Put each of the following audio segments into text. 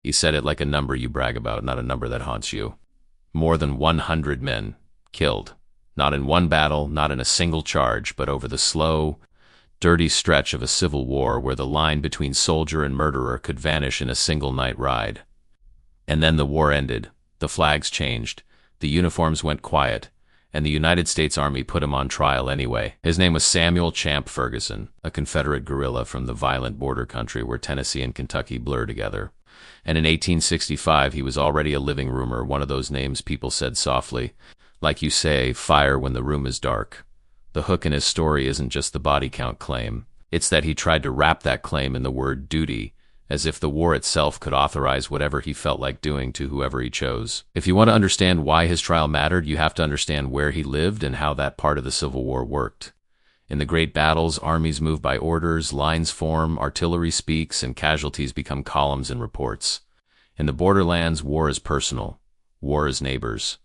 He said it like a number you brag about, not a number that haunts you. More than 100 men killed. Not in one battle, not in a single charge, but over the slow, dirty stretch of a civil war where the line between soldier and murderer could vanish in a single night ride. And then the war ended. The flags changed. The uniforms went quiet. And the United States Army put him on trial anyway. His name was Samuel Champ Ferguson, a Confederate guerrilla from the violent border country where Tennessee and Kentucky blur together. And in 1865, he was already a living rumor, one of those names people said softly. Like you say, fire when the room is dark. The hook in his story isn't just the body count claim. It's that he tried to wrap that claim in the word duty, as if the war itself could authorize whatever he felt like doing to whoever he chose. If you want to understand why his trial mattered, you have to understand where he lived and how that part of the Civil War worked. In the great battles, armies move by orders, lines form, artillery speaks, and casualties become columns in reports. In the borderlands, war is personal. War is neighbors.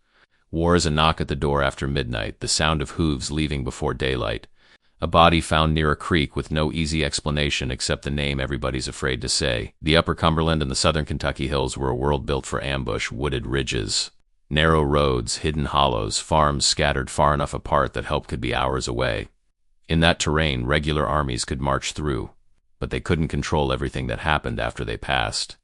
War is a knock at the door after midnight, the sound of hooves leaving before daylight. A body found near a creek with no easy explanation except the name everybody's afraid to say. The Upper Cumberland and the Southern Kentucky hills were a world built for ambush, wooded ridges. Narrow roads, hidden hollows, farms scattered far enough apart that help could be hours away. In that terrain, regular armies could march through, but they couldn't control everything that happened after they passed.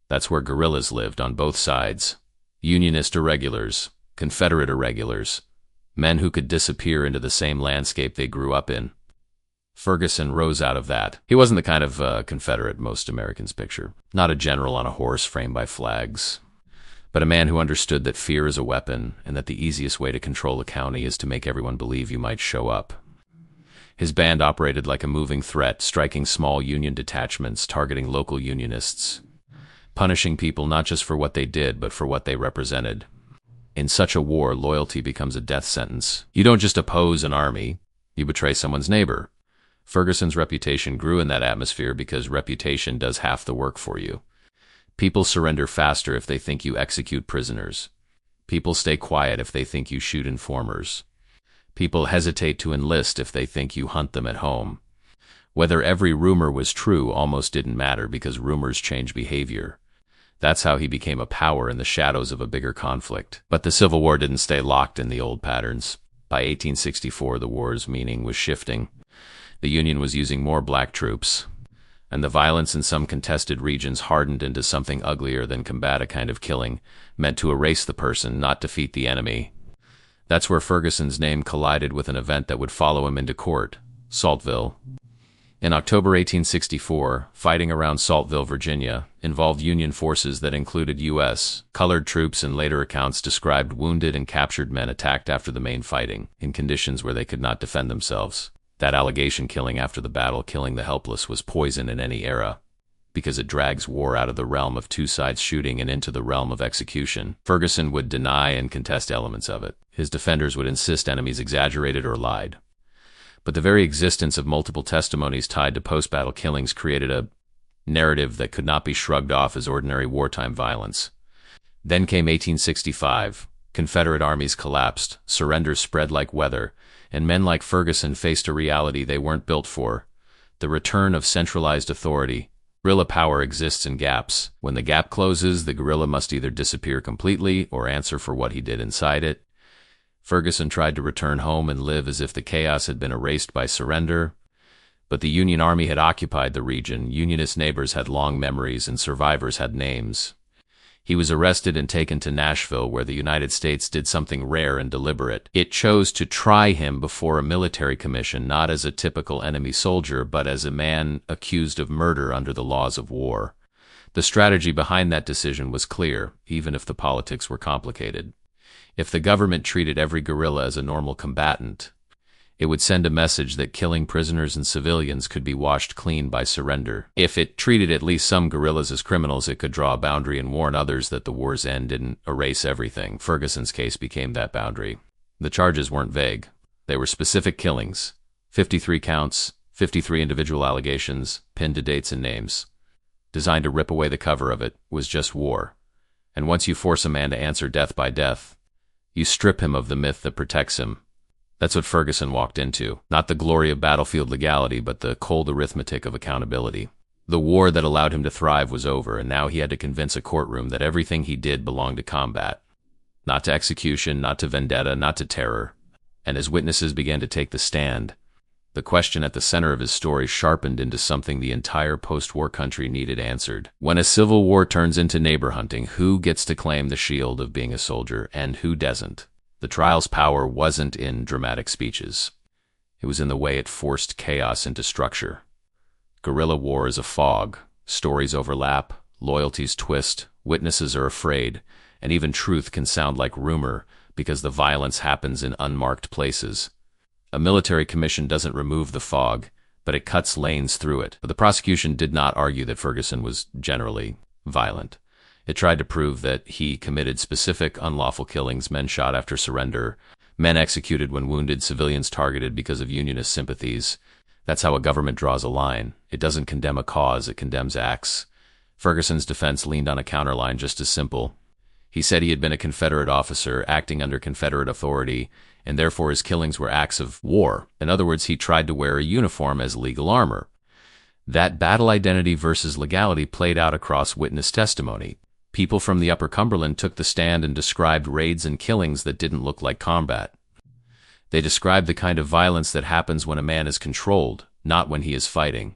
That's where guerrillas lived on both sides. Unionist irregulars, Confederate irregulars, men who could disappear into the same landscape they grew up in. Ferguson rose out of that. He wasn't the kind of Confederate most Americans picture. Not a general on a horse framed by flags, but a man who understood that fear is a weapon and that the easiest way to control a county is to make everyone believe you might show up. His band operated like a moving threat, striking small Union detachments, targeting local Unionists, punishing people not just for what they did, but for what they represented. In such a war, loyalty becomes a death sentence. You don't just oppose an army, you betray someone's neighbor. Ferguson's reputation grew in that atmosphere because reputation does half the work for you. People surrender faster if they think you execute prisoners. People stay quiet if they think you shoot informers. People hesitate to enlist if they think you hunt them at home. Whether every rumor was true almost didn't matter because rumors change behavior. That's how he became a power in the shadows of a bigger conflict. But the Civil War didn't stay locked in the old patterns. By 1864, the war's meaning was shifting. The Union was using more black troops, and the violence in some contested regions hardened into something uglier than combat, a kind of killing, meant to erase the person, not defeat the enemy. That's where Ferguson's name collided with an event that would follow him into court, Saltville. In October 1864, fighting around Saltville, Virginia, involved Union forces that included U.S. colored troops, and later accounts described wounded and captured men attacked after the main fighting, in conditions where they could not defend themselves. That allegation, killing after the battle, killing the helpless, was poison in any era, because it drags war out of the realm of two sides shooting and into the realm of execution. Ferguson would deny and contest elements of it. His defenders would insist enemies exaggerated or lied. But the very existence of multiple testimonies tied to post-battle killings created a narrative that could not be shrugged off as ordinary wartime violence. Then came 1865. Confederate armies collapsed, surrenders spread like weather, and men like Ferguson faced a reality they weren't built for: the return of centralized authority. Guerrilla power exists in gaps. When the gap closes, the guerrilla must either disappear completely or answer for what he did inside it. Ferguson tried to return home and live as if the chaos had been erased by surrender. But the Union Army had occupied the region, Unionist neighbors had long memories, and survivors had names. He was arrested and taken to Nashville, where the United States did something rare and deliberate. It chose to try him before a military commission, not as a typical enemy soldier, but as a man accused of murder under the laws of war. The strategy behind that decision was clear, even if the politics were complicated. If the government treated every guerrilla as a normal combatant, it would send a message that killing prisoners and civilians could be washed clean by surrender. If it treated at least some guerrillas as criminals, it could draw a boundary and warn others that the war's end didn't erase everything. Ferguson's case became that boundary. The charges weren't vague. They were specific killings. 53 counts, 53 individual allegations, pinned to dates and names. Designed to rip away the cover of it was just war. And once you force a man to answer death by death, you strip him of the myth that protects him. That's what Ferguson walked into. Not the glory of battlefield legality, but the cold arithmetic of accountability. The war that allowed him to thrive was over, and now he had to convince a courtroom that everything he did belonged to combat. Not to execution, not to vendetta, not to terror. And as witnesses began to take the stand, the question at the center of his story sharpened into something the entire post-war country needed answered. When a civil war turns into neighbor hunting, who gets to claim the shield of being a soldier and who doesn't? The trial's power wasn't in dramatic speeches. It was in the way it forced chaos into structure. Guerrilla war is a fog. Stories overlap, loyalties twist, witnesses are afraid, and even truth can sound like rumor because the violence happens in unmarked places. A military commission doesn't remove the fog, but it cuts lanes through it. The prosecution did not argue that Ferguson was generally violent. It tried to prove that he committed specific unlawful killings, men shot after surrender, men executed when wounded, civilians targeted because of Unionist sympathies. That's how a government draws a line. It doesn't condemn a cause, it condemns acts. Ferguson's defense leaned on a counterline just as simple. He said he had been a Confederate officer acting under Confederate authority, and therefore his killings were acts of war. In other words, he tried to wear a uniform as legal armor. That battle identity versus legality played out across witness testimony. People from the Upper Cumberland took the stand and described raids and killings that didn't look like combat. They described the kind of violence that happens when a man is controlled, not when he is fighting.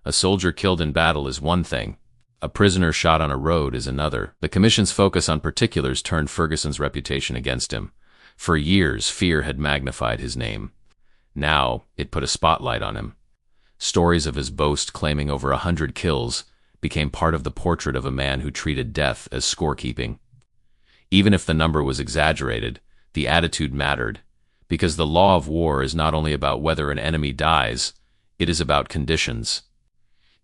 A soldier killed in battle is one thing. A prisoner shot on a road is another. The commission's focus on particulars turned Ferguson's reputation against him. For years, fear had magnified his name. Now, it put a spotlight on him. Stories of his boast claiming over 100 kills became part of the portrait of a man who treated death as scorekeeping. Even if the number was exaggerated, the attitude mattered, because the law of war is not only about whether an enemy dies, it is about conditions.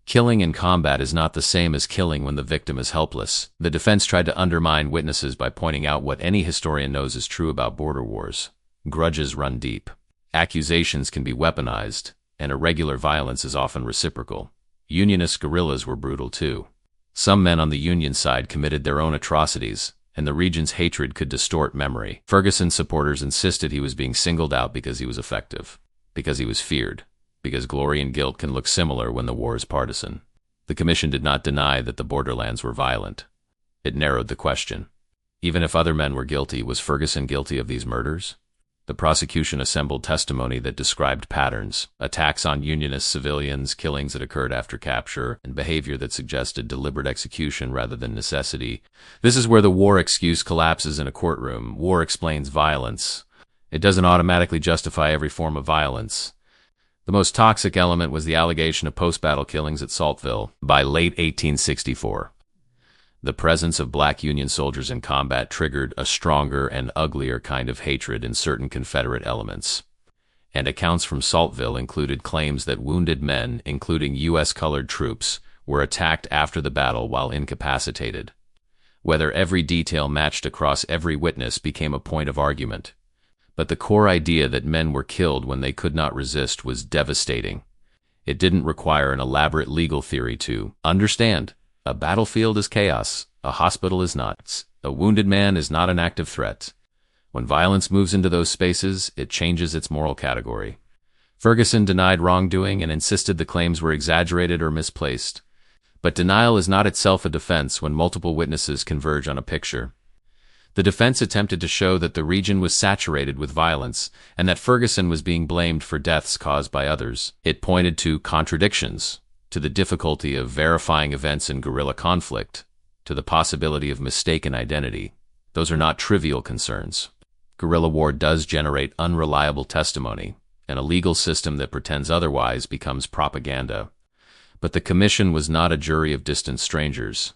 Killing in combat is not the same as killing when the victim is helpless. The defense tried to undermine witnesses by pointing out what any historian knows is true about border wars. Grudges run deep. Accusations can be weaponized, and irregular violence is often reciprocal. Unionist guerrillas were brutal too. Some men on the Union side committed their own atrocities, and the region's hatred could distort memory. Ferguson's supporters insisted he was being singled out because he was effective, because he was feared, because glory and guilt can look similar when the war is partisan. The commission did not deny that the borderlands were violent. It narrowed the question. Even if other men were guilty, was Ferguson guilty of these murders? The prosecution assembled testimony that described patterns, attacks on Unionist civilians, killings that occurred after capture, and behavior that suggested deliberate execution rather than necessity. This is where the war excuse collapses in a courtroom. War explains violence. It doesn't automatically justify every form of violence. The most toxic element was the allegation of post-battle killings at Saltville by late 1864. The presence of black Union soldiers in combat triggered a stronger and uglier kind of hatred in certain Confederate elements. And accounts from Saltville included claims that wounded men, including U.S.-colored troops, were attacked after the battle while incapacitated. Whether every detail matched across every witness became a point of argument. But the core idea that men were killed when they could not resist was devastating. It didn't require an elaborate legal theory to understand. A battlefield is chaos. A hospital is not. A wounded man is not an active threat. When violence moves into those spaces, it changes its moral category. Ferguson denied wrongdoing and insisted the claims were exaggerated or misplaced. But denial is not itself a defense when multiple witnesses converge on a picture. The defense attempted to show that the region was saturated with violence and that Ferguson was being blamed for deaths caused by others. It pointed to contradictions, to the difficulty of verifying events in guerrilla conflict, to the possibility of mistaken identity. Those are not trivial concerns. Guerrilla war does generate unreliable testimony, and a legal system that pretends otherwise becomes propaganda. But the commission was not a jury of distant strangers.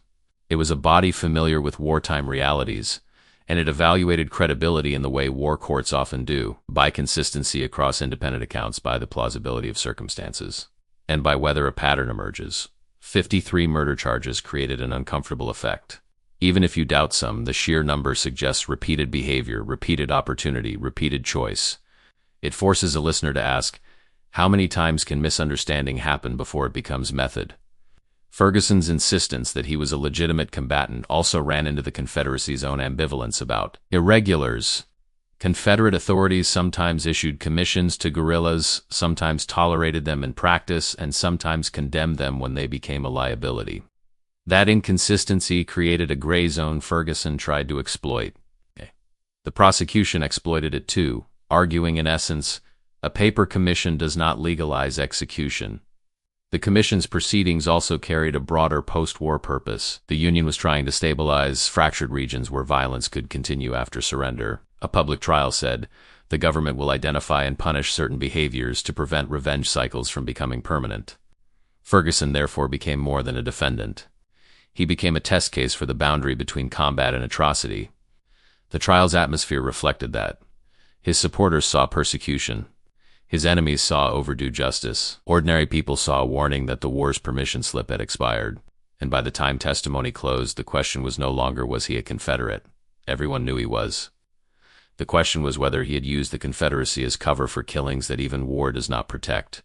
It was a body familiar with wartime realities, and it evaluated credibility in the way war courts often do, by consistency across independent accounts, by the plausibility of circumstances, and by whether a pattern emerges. 53 murder charges created an uncomfortable effect. Even if you doubt some, the sheer number suggests repeated behavior, repeated opportunity, repeated choice. It forces a listener to ask, how many times can misunderstanding happen before it becomes method? Ferguson's insistence that he was a legitimate combatant also ran into the Confederacy's own ambivalence about irregulars. Confederate authorities sometimes issued commissions to guerrillas, sometimes tolerated them in practice, and sometimes condemned them when they became a liability. That inconsistency created a gray zone Ferguson tried to exploit. The prosecution exploited it too, arguing in essence, a paper commission does not legalize execution. The commission's proceedings also carried a broader post-war purpose. The Union was trying to stabilize fractured regions where violence could continue after surrender. A public trial said, the government will identify and punish certain behaviors to prevent revenge cycles from becoming permanent. Ferguson therefore became more than a defendant. He became a test case for the boundary between combat and atrocity. The trial's atmosphere reflected that. His supporters saw persecution. His enemies saw overdue justice. Ordinary people saw a warning that the war's permission slip had expired. And by the time testimony closed, the question was no longer was he a Confederate. Everyone knew he was. The question was whether he had used the Confederacy as cover for killings that even war does not protect,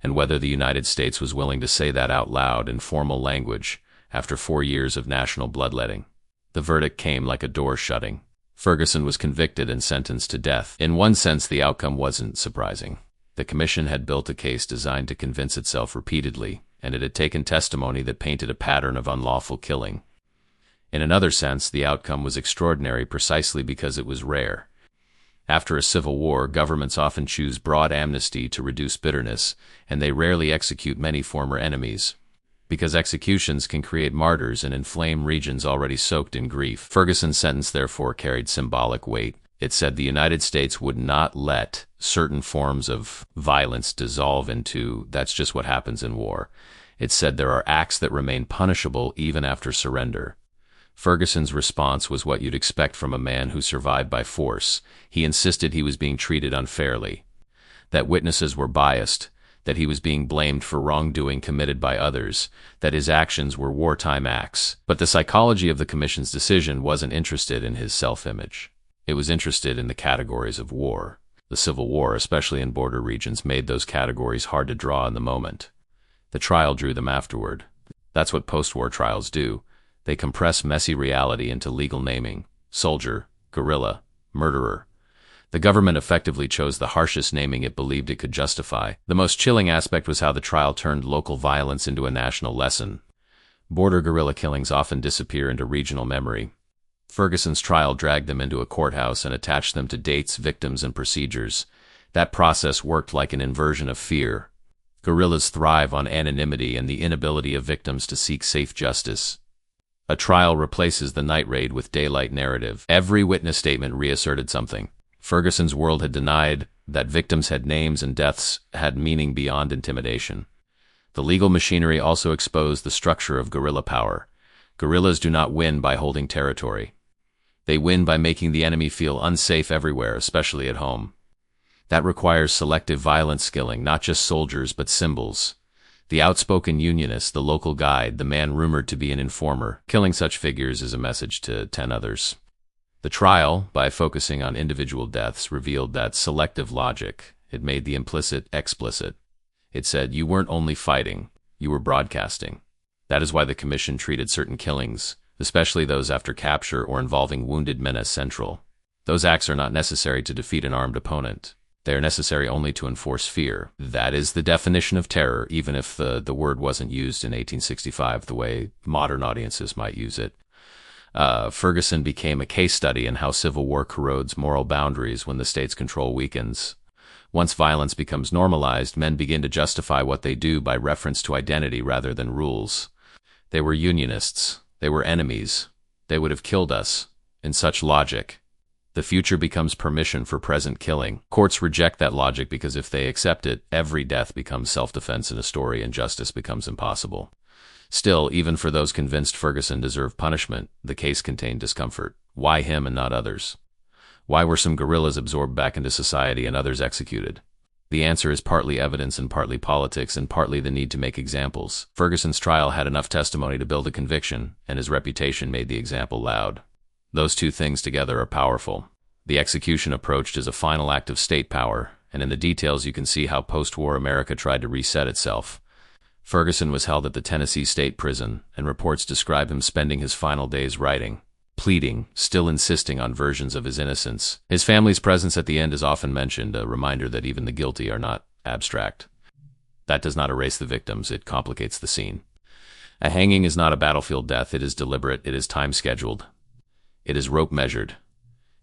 and whether the United States was willing to say that out loud in formal language after 4 years of national bloodletting. The verdict came like a door shutting. Ferguson was convicted and sentenced to death. In one sense, the outcome wasn't surprising. The commission had built a case designed to convince itself repeatedly, and it had taken testimony that painted a pattern of unlawful killing. In another sense, the outcome was extraordinary precisely because it was rare. After a civil war, governments often choose broad amnesty to reduce bitterness, and they rarely execute many former enemies, because executions can create martyrs and inflame regions already soaked in grief. Ferguson's sentence therefore carried symbolic weight. It said the United States would not let certain forms of violence dissolve into, that's just what happens in war. It said there are acts that remain punishable even after surrender. Ferguson's response was what you'd expect from a man who survived by force. He insisted he was being treated unfairly, that witnesses were biased, that he was being blamed for wrongdoing committed by others, that his actions were wartime acts. But the psychology of the commission's decision wasn't interested in his self-image. It was interested in the categories of war. The Civil War, especially in border regions, made those categories hard to draw in the moment. The trial drew them afterward. That's what post-war trials do. They compress messy reality into legal naming: soldier, guerrilla, murderer. The government effectively chose the harshest naming it believed it could justify. The most chilling aspect was how the trial turned local violence into a national lesson. Border guerrilla killings often disappear into regional memory. Ferguson's trial dragged them into a courthouse and attached them to dates, victims, and procedures. That process worked like an inversion of fear. Guerrillas thrive on anonymity and the inability of victims to seek safe justice. A trial replaces the night raid with daylight narrative. Every witness statement reasserted something. Ferguson's world had denied that victims had names and deaths had meaning beyond intimidation. The legal machinery also exposed the structure of guerrilla power. Guerrillas do not win by holding territory. They win by making the enemy feel unsafe everywhere, especially at home. That requires selective violence skilling, not just soldiers but symbols. The outspoken unionist, the local guide, the man rumored to be an informer. Killing such figures is a message to 10 others. The trial, by focusing on individual deaths, revealed that selective logic. It made the implicit explicit. It said you weren't only fighting, you were broadcasting. That is why the commission treated certain killings, especially those after capture or involving wounded men, as central. Those acts are not necessary to defeat an armed opponent. They are necessary only to enforce fear. That is the definition of terror, even if the word wasn't used in 1865 the way modern audiences might use it. Ferguson became a case study in how civil war corrodes moral boundaries when the state's control weakens. Once violence becomes normalized, men begin to justify what they do by reference to identity rather than rules. They were unionists. They were enemies. They would have killed us. In such logic, the future becomes permission for present killing. Courts reject that logic because if they accept it, every death becomes self-defense in a story and justice becomes impossible. Still, even for those convinced Ferguson deserved punishment, the case contained discomfort. Why him and not others? Why were some guerrillas absorbed back into society and others executed? The answer is partly evidence and partly politics and partly the need to make examples. Ferguson's trial had enough testimony to build a conviction, and his reputation made the example loud. Those two things together are powerful. The execution approached as a final act of state power, and in the details you can see how post-war America tried to reset itself. Ferguson was held at the Tennessee State Prison, and reports describe him spending his final days writing. pleading, still insisting on versions of his innocence. His family's presence at the end is often mentioned, a reminder that even the guilty are not abstract. That does not erase the victims, it complicates the scene. A hanging is not a battlefield death, it is deliberate, it is time-scheduled. It is rope-measured.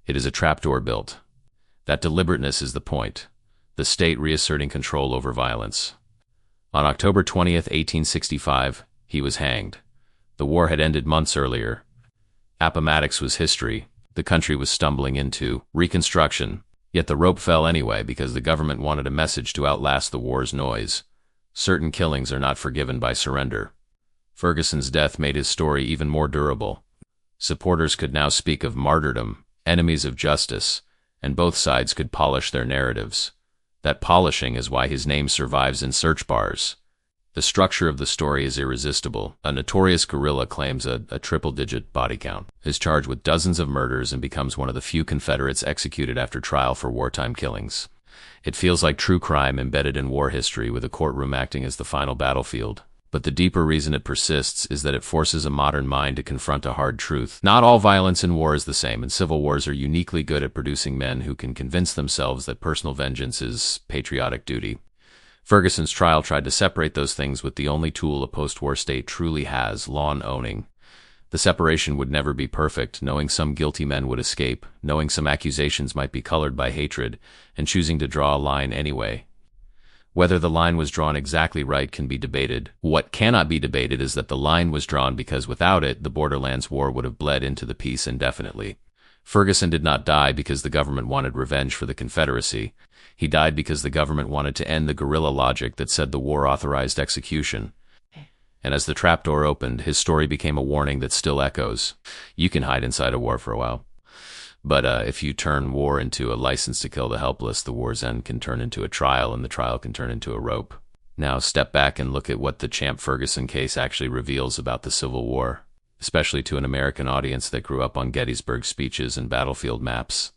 It is a trapdoor built. That deliberateness is the point, the state reasserting control over violence. On October 20th, 1865, he was hanged. The war had ended months earlier. Appomattox was history. The country was stumbling into reconstruction. Yet the rope fell anyway because the government wanted a message to outlast the war's noise. Certain killings are not forgiven by surrender. Ferguson's death made his story even more durable. Supporters could now speak of martyrdom, enemies of justice, and both sides could polish their narratives. That polishing is why his name survives in search bars. The structure of the story is irresistible. A notorious guerrilla claims a triple-digit body count, is charged with dozens of murders, and becomes one of the few Confederates executed after trial for wartime killings. It feels like true crime embedded in war history, with a courtroom acting as the final battlefield. But the deeper reason it persists is that it forces a modern mind to confront a hard truth. Not all violence in war is the same, and civil wars are uniquely good at producing men who can convince themselves that personal vengeance is patriotic duty. Ferguson's trial tried to separate those things with the only tool a post-war state truly has, law and owning. The separation would never be perfect, knowing some guilty men would escape, knowing some accusations might be colored by hatred, and choosing to draw a line anyway. Whether the line was drawn exactly right can be debated. What cannot be debated is that the line was drawn because without it, the Borderlands War would have bled into the peace indefinitely. Ferguson did not die because the government wanted revenge for the Confederacy. He died because the government wanted to end the guerrilla logic that said the war authorized execution. And as the trapdoor opened, his story became a warning that still echoes. You can hide inside a war for a while. But if you turn war into a license to kill the helpless, the war's end can turn into a trial, and the trial can turn into a rope. Now step back and look at what the Champ Ferguson case actually reveals about the Civil War, especially to an American audience that grew up on Gettysburg speeches and battlefield maps.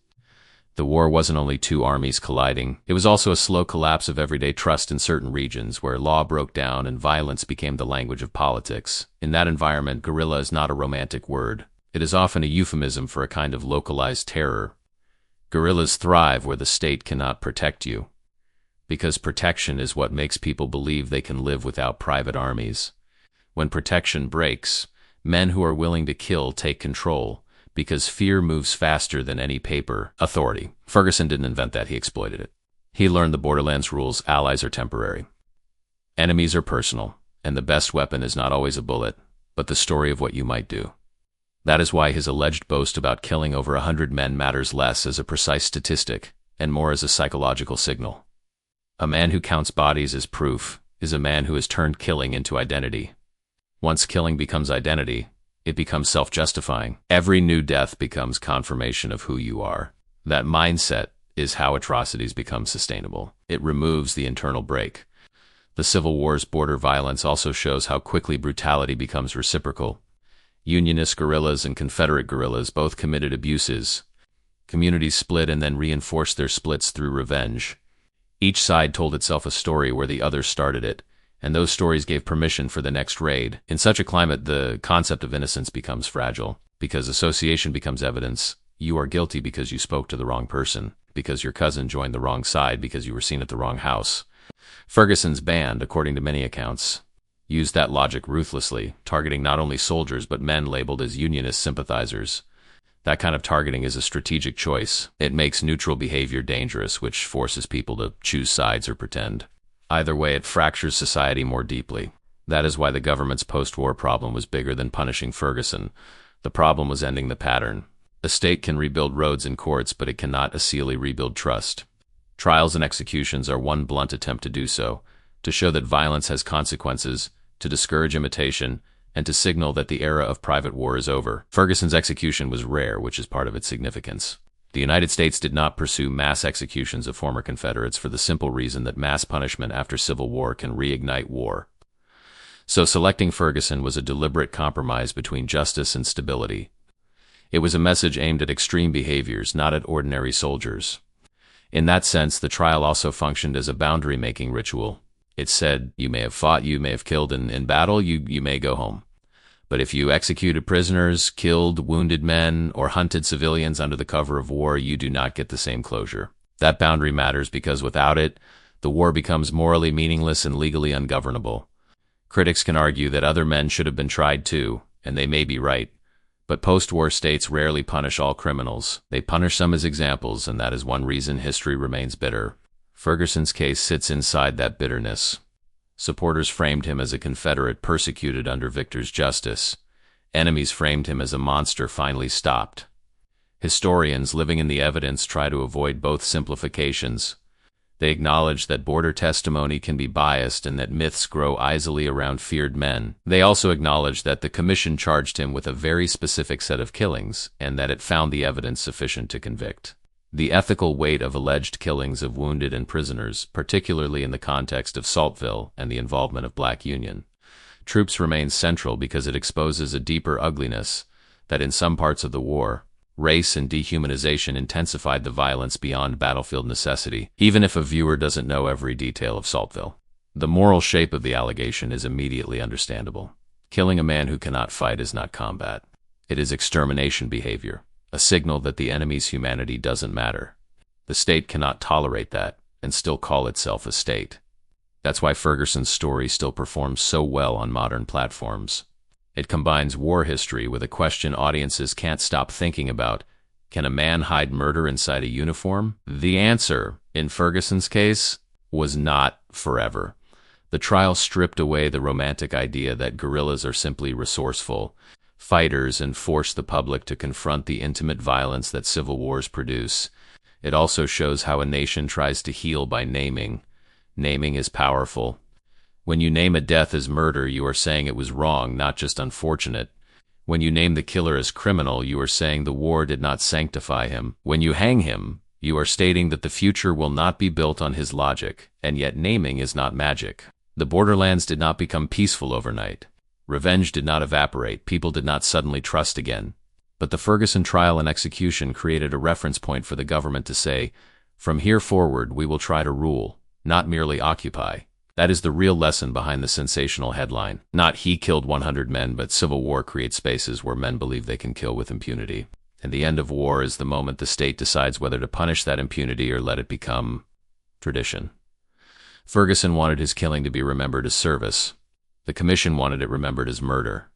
The war wasn't only two armies colliding, it was also a slow collapse of everyday trust in certain regions where law broke down and violence became the language of politics. In that environment, guerrilla is not a romantic word. It is often a euphemism for a kind of localized terror. Guerrillas thrive where the state cannot protect you, because protection is what makes people believe they can live without private armies. When protection breaks, men who are willing to kill take control, because fear moves faster than any paper authority. Ferguson didn't invent that, he exploited it. He learned the Borderlands rules: allies are temporary. Enemies are personal, and the best weapon is not always a bullet, but the story of what you might do. That is why his alleged boast about killing over 100 men matters less as a precise statistic, and more as a psychological signal. A man who counts bodies as proof is a man who has turned killing into identity. Once killing becomes identity, it becomes self-justifying. Every new death becomes confirmation of who you are. That mindset is how atrocities become sustainable. It removes the internal brake. The Civil War's border violence also shows how quickly brutality becomes reciprocal. Unionist guerrillas and Confederate guerrillas both committed abuses. Communities split and then reinforced their splits through revenge. Each side told itself a story where the other started it, and those stories gave permission for the next raid. In such a climate, the concept of innocence becomes fragile, because association becomes evidence. You are guilty because you spoke to the wrong person, because your cousin joined the wrong side, because you were seen at the wrong house. Ferguson's band, according to many accounts, used that logic ruthlessly, targeting not only soldiers but men labeled as Unionist sympathizers. That kind of targeting is a strategic choice. It makes neutral behavior dangerous, which forces people to choose sides or pretend. Either way, it fractures society more deeply. That is why the government's post-war problem was bigger than punishing Ferguson. The problem was ending the pattern. A state can rebuild roads and courts, but it cannot acidly rebuild trust. Trials and executions are one blunt attempt to do so, to show that violence has consequences, to discourage imitation, and to signal that the era of private war is over. Ferguson's execution was rare, which is part of its significance. The United States did not pursue mass executions of former Confederates for the simple reason that mass punishment after Civil War can reignite war. So selecting Ferguson was a deliberate compromise between justice and stability. It was a message aimed at extreme behaviors, not at ordinary soldiers. In that sense, the trial also functioned as a boundary-making ritual. It said, you may have fought, you may have killed in battle, you may go home. But if you executed prisoners, killed wounded men, or hunted civilians under the cover of war, you do not get the same closure. That boundary matters because without it, the war becomes morally meaningless and legally ungovernable. Critics can argue that other men should have been tried too, and they may be right. But post-war states rarely punish all criminals. They punish some as examples, and that is one reason history remains bitter. Ferguson's case sits inside that bitterness. Supporters framed him as a Confederate persecuted under Victor's justice. Enemies framed him as a monster finally stopped. Historians living in the evidence try to avoid both simplifications. They acknowledge that border testimony can be biased and that myths grow easily around feared men. They also acknowledge that the commission charged him with a very specific set of killings and that it found the evidence sufficient to convict. The ethical weight of alleged killings of wounded and prisoners, particularly in the context of Saltville and the involvement of Black Union troops, remains central because it exposes a deeper ugliness that in some parts of the war, race and dehumanization intensified the violence beyond battlefield necessity, even if a viewer doesn't know every detail of Saltville. The moral shape of the allegation is immediately understandable. Killing a man who cannot fight is not combat. It is extermination behavior, a signal that the enemy's humanity doesn't matter. The state cannot tolerate that and still call itself a state. That's why Ferguson's story still performs so well on modern platforms. It combines war history with a question audiences can't stop thinking about. Can a man hide murder inside a uniform? The answer, in Ferguson's case, was not forever. The trial stripped away the romantic idea that guerrillas are simply resourceful fighters and force the public to confront the intimate violence that civil wars produce. It also shows how a nation tries to heal by naming. Naming is powerful. When you name a death as murder, you are saying it was wrong, not just unfortunate. When you name the killer as criminal, you are saying the war did not sanctify him. When you hang him, you are stating that the future will not be built on his logic, and yet naming is not magic. The borderlands did not become peaceful overnight. Revenge did not evaporate. People did not suddenly trust again. But the Ferguson trial and execution created a reference point for the government to say, from here forward, we will try to rule, not merely occupy. That is the real lesson behind the sensational headline. Not he killed 100 men, but civil war creates spaces where men believe they can kill with impunity. And the end of war is the moment the state decides whether to punish that impunity or let it become tradition. Ferguson wanted his killing to be remembered as service. The commission wanted it remembered as murder.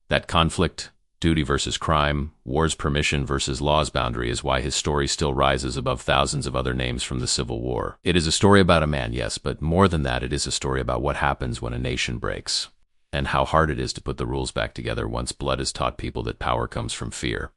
That conflict, duty versus crime, war's permission versus law's boundary, is why his story still rises above thousands of other names from the Civil War. It is a story about a man, yes, but more than that, it is a story about what happens when a nation breaks, and how hard it is to put the rules back together once blood has taught people that power comes from fear.